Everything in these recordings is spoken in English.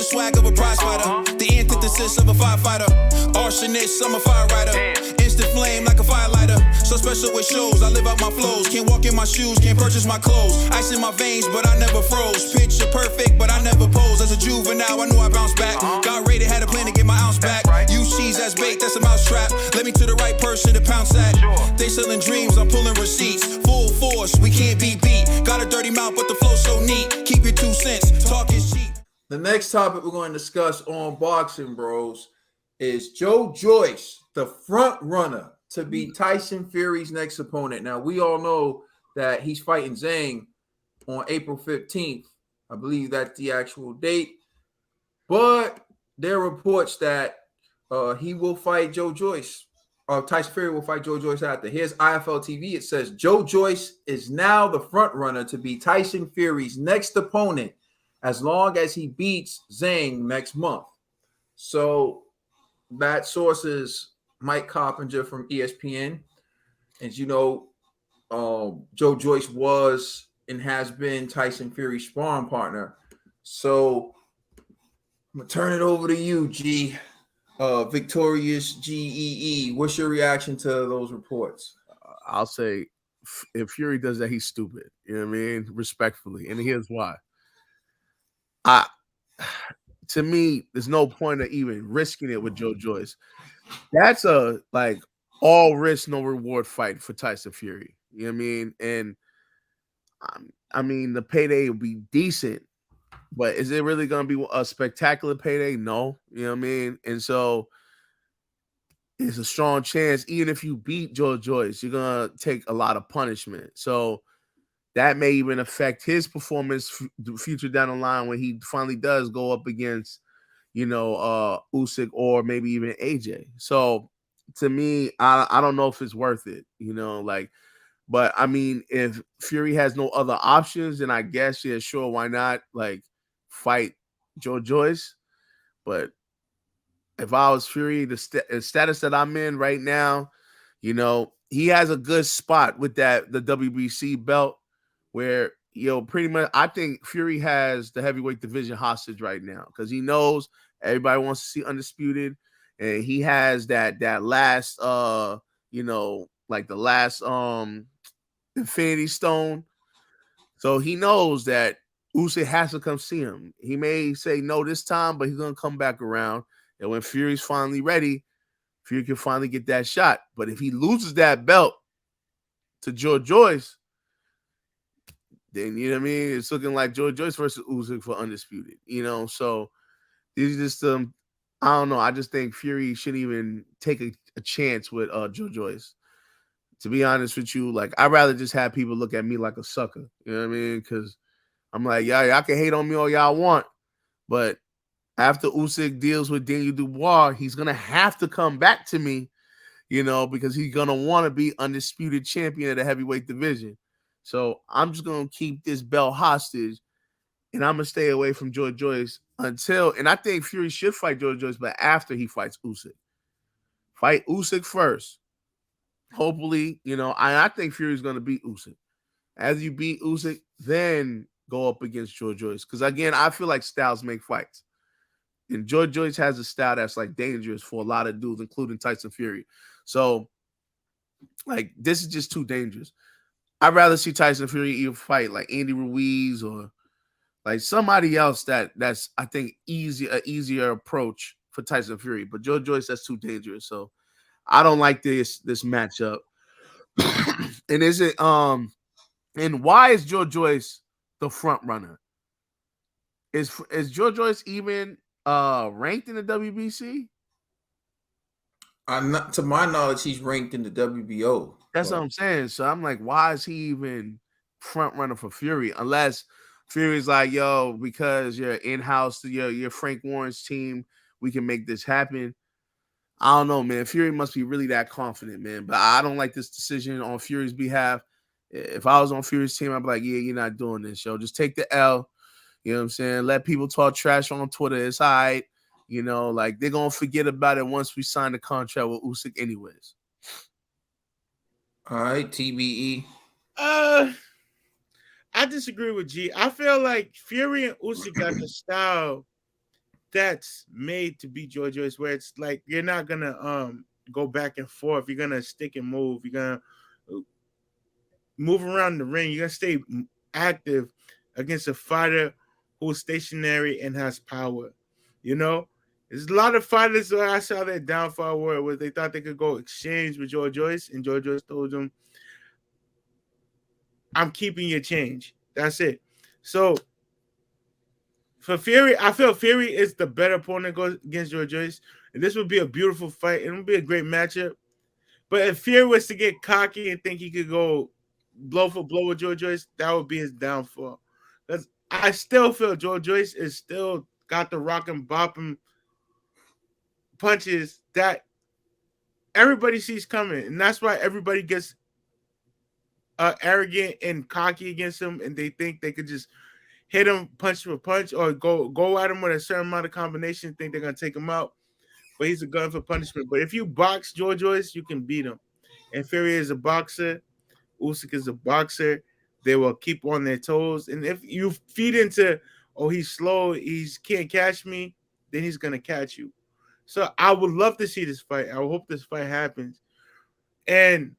swag of a prize fighter. The antithesis of a firefighter. Arsonist, I'm a fire rider. Instant flame like a firelighter. So special with shows, I live out my flows. Can't walk in my shoes, can't purchase my clothes. Ice in my veins, but I never froze. Picture perfect, but I never pose. As a juvenile, I knew I bounced back. Got rated, had a plan to get my ounce back. Use cheese as bait, that's a mousetrap. Let me to the right person to pounce at. They selling dreams, I'm pulling receipts. Full force, we can't be beat. Got a dirty mouth, but the flow so neat. Keep your 2 cents, talk is cheap. The next topic we're going to discuss on Boxing Bros is Joyce, the front runner to beat Tyson Fury's next opponent. Now, we all know that he's fighting Zhang on April 15th. I believe that's the actual date. But there are reports that he will fight Joyce. Tyson Fury will fight Joyce after. Here's IFL TV. It says Joyce is now the front runner to be Tyson Fury's next opponent as long as he beats Zhang next month. So that source is Mike Coppinger from ESPN. As you know, Joyce was and has been Tyson Fury's sparring partner. So I'm going to turn it over to you, G. Victorious GEE. What's your reaction to those reports? I'll say if Fury does that, he's stupid. You know what I mean? Respectfully. And here's why. To me, there's no point of even risking it with Joyce. That's a like all risk, no reward fight for Tyson Fury. You know what I mean? And I mean, the payday will be decent, but is it really going to be a spectacular payday? No. You know what I mean? And so it's a strong chance, even if you beat Joyce, you're going to take a lot of punishment. So that may even affect his performance future down the line when he finally does go up against, Usyk or maybe even AJ. So to me, I don't know if it's worth it, but I mean, if Fury has no other options, then I guess, yeah, sure, why not fight Joyce? But if I was Fury, the status that I'm in right now, he has a good spot with the WBC belt where, pretty much I think Fury has the heavyweight division hostage right now because he knows everybody wants to see Undisputed, and he has that last, the last Infinity Stone. So he knows that Usyk has to come see him. He may say no this time, but he's going to come back around. And when Fury's finally ready, Fury can finally get that shot. But if he loses that belt to Joyce, then, you know what I mean? It's looking like Joyce versus Usyk for Undisputed, So these are just, I don't know. I just think Fury shouldn't even take a chance with Joyce. To be honest with you, I'd rather just have people look at me like a sucker. You know what I mean? Because I'm like, y'all can hate on me all y'all want, but after Usyk deals with Daniel Dubois, he's going to have to come back to me, because he's going to want to be undisputed champion of the heavyweight division. So I'm just going to keep this belt hostage, and I'm going to stay away from Joyce until, and I think Fury should fight Joyce, but after he fights Usyk. Fight Usyk first. Hopefully, I think Fury's going to beat Usyk. As you beat Usyk, then go up against Joyce. Because, again, I feel like styles make fights. And Joyce has a style that's, dangerous for a lot of dudes, including Tyson Fury. So, this is just too dangerous. I'd rather see Tyson Fury either fight, Andy Ruiz or, somebody else that's, I think, an easier approach for Tyson Fury. But Joyce, that's too dangerous. So, I don't like this matchup. And is it and why is Joyce the front runner? Is Joyce even ranked in the WBC? To my knowledge, he's ranked in the WBO. That's what I'm saying. So I'm like, why is he even front runner for Fury? Unless Fury's like, yo, because you're in-house, you're Frank Warren's team, we can make this happen. I don't know, man. Fury must be really that confident, man. But I don't like this decision on Fury's behalf. If I was on Fury's team, I'd be like, yeah, you're not doing this, yo. Just take the L. You know what I'm saying? Let people talk trash on Twitter. It's all right. They're going to forget about it once we sign the contract with Usyk anyways. All right, TBE. I disagree with G. I feel like Fury and Usyk got the style that's made to beat Joyce, where it's like you're not gonna go back and forth. You're gonna stick and move. You're gonna move around the ring. You're gonna stay active against a fighter who's stationary and has power. You know, there's a lot of fighters that I saw their downfall where they thought they could go exchange with Joyce, and Joyce told them, "I'm keeping your change. That's it." So for Fury, I feel Fury is the better opponent goes against Joyce, and this would be a beautiful fight. It would be a great matchup. But if Fury was to get cocky and think he could go blow for blow with Joyce, that would be his downfall. Because I still feel Joyce is still got the rock and bopping punches that everybody sees coming, and that's why everybody gets arrogant and cocky against him, and they think they could just hit him punch for punch or go at him with a certain amount of combination, think they're gonna take him out. But he's a gun for punishment. But if you box Joyce, you can beat him. And Fury is a boxer. Usyk is a boxer. They will keep on their toes. And if you feed into, oh, he's slow, he's can't catch me, then he's gonna catch you. So I would love to see this fight. I hope this fight happens. And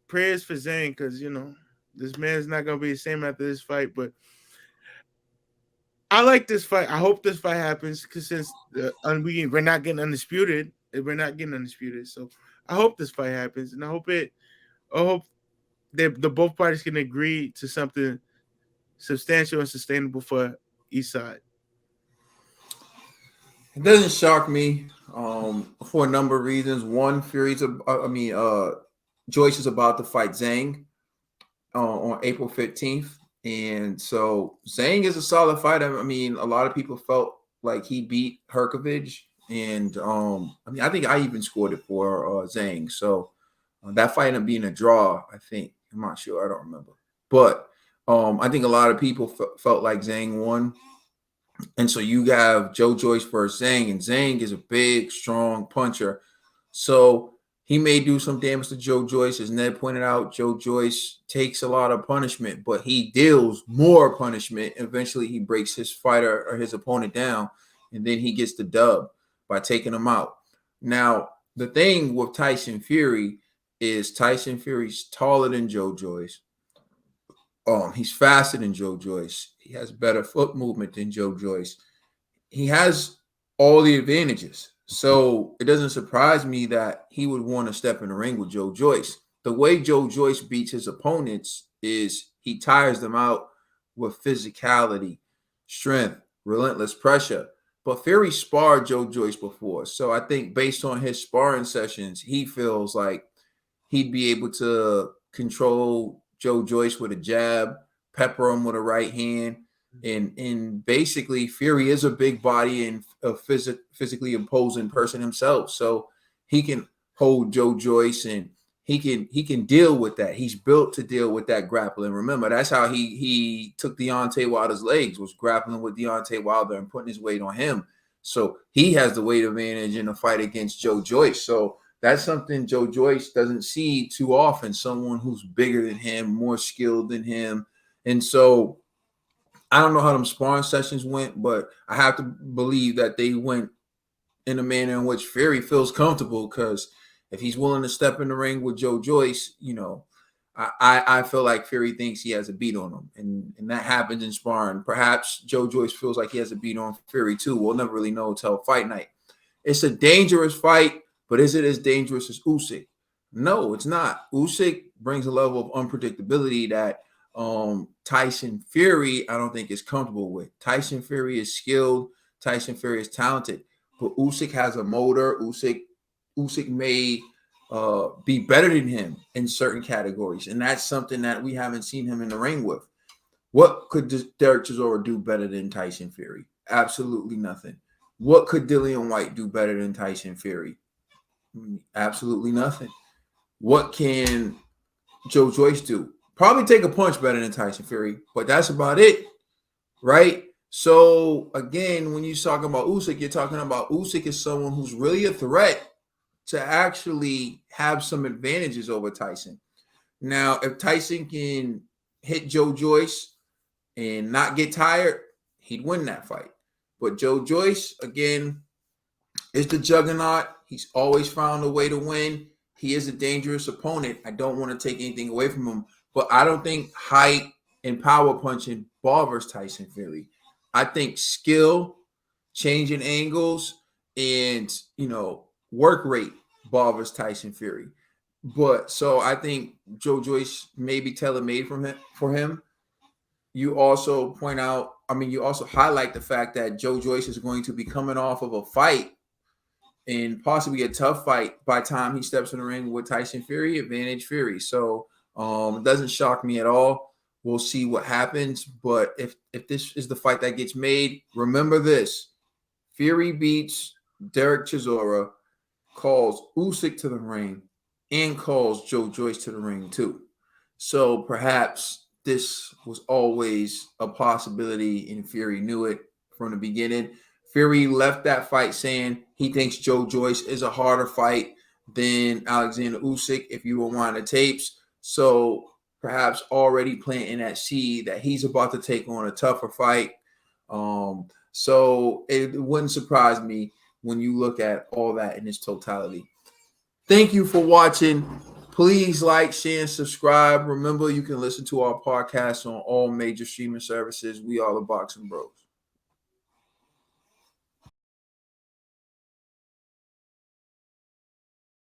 prayers for Zane, because this man's not gonna be the same after this fight. But I like this fight. I hope this fight happens because since we're not getting undisputed, So I hope this fight happens, and I hope the both parties can agree to something substantial and sustainable for each side. It doesn't shock me for a number of reasons. One, Joyce is about to fight Zhang on April 15th. And so Zhang is a solid fighter. I mean, a lot of people felt like he beat Herkovich. And I think I even scored it for Zhang. So that fight ended up being a draw, I think. I'm not sure. I don't remember. But I think a lot of people felt like Zhang won. And so you have Joyce versus Zhang, and Zhang is a big, strong puncher. So he may do some damage to Joyce. As Ned pointed out, Joyce takes a lot of punishment, but he deals more punishment. Eventually, he breaks his fighter or his opponent down, and then he gets the dub by taking him out. Now, the thing with Tyson Fury is Tyson Fury's taller than Joyce. He's faster than Joyce. He has better foot movement than Joyce. He has all the advantages. So it doesn't surprise me that he would want to step in the ring with Joyce. The way Joyce beats his opponents is he tires them out with physicality, strength, relentless pressure. But Fury sparred Joyce before. So I think based on his sparring sessions, he feels like he'd be able to control Joyce with a jab, pepper him with a right hand. And basically, Fury is a big body and a physically imposing person himself. So he can hold Joyce and he can deal with that. He's built to deal with that grappling. Remember, that's how he took Deontay Wilder's legs, was grappling with Deontay Wilder and putting his weight on him. So he has the weight advantage in a fight against Joyce. So that's something Joyce doesn't see too often, someone who's bigger than him, more skilled than him. And so I don't know how them sparring sessions went, but I have to believe that they went in a manner in which Fury feels comfortable, because if he's willing to step in the ring with Joyce, I feel like Fury thinks he has a beat on him. And that happens in sparring. Perhaps Joyce feels like he has a beat on Fury too. We'll never really know until fight night. It's a dangerous fight, but is it as dangerous as Usyk? No, it's not. Usyk brings a level of unpredictability that Tyson Fury, I don't think, is comfortable with. Tyson Fury is skilled. Tyson Fury is talented. But Usyk has a motor. Usyk may be better than him in certain categories. And that's something that we haven't seen him in the ring with. What could Derek Chisora do better than Tyson Fury? Absolutely nothing. What could Dillian White do better than Tyson Fury? Absolutely nothing. What can Joyce do? Probably take a punch better than Tyson Fury, but that's about it, right? So again, when you're talking about Usyk, you're talking about Usyk as someone who's really a threat to actually have some advantages over Tyson. Now, if Tyson can hit Joyce and not get tired, he'd win that fight. But Joe Joyce, again, is the juggernaut. He's always found a way to win. He is a dangerous opponent. I don't want to take anything away from him, but I don't think height and power punching ball versus Tyson Fury. I think skill, changing angles, and work rate ball versus Tyson Fury. But so I think Joe Joyce may be tailor-made for him. You also point out, you also highlight the fact that Joe Joyce is going to be coming off of a fight and possibly a tough fight by the time he steps in the ring with Tyson Fury, advantage Fury. So it doesn't shock me at all. We'll see what happens. But if this is the fight that gets made, remember this. Fury beats Derek Chisora, calls Usyk to the ring, and calls Joe Joyce to the ring too. So perhaps this was always a possibility, and Fury knew it from the beginning. Fury left that fight saying he thinks Joe Joyce is a harder fight than Alexander Usyk if you were watching the tapes. So perhaps already planting that seed that he's about to take on a tougher fight. So it wouldn't surprise me when you look at all that in its totality. Thank you for watching. Please like, share, and subscribe. Remember, you can listen to our podcast on all major streaming services. We are the Boxing Bros.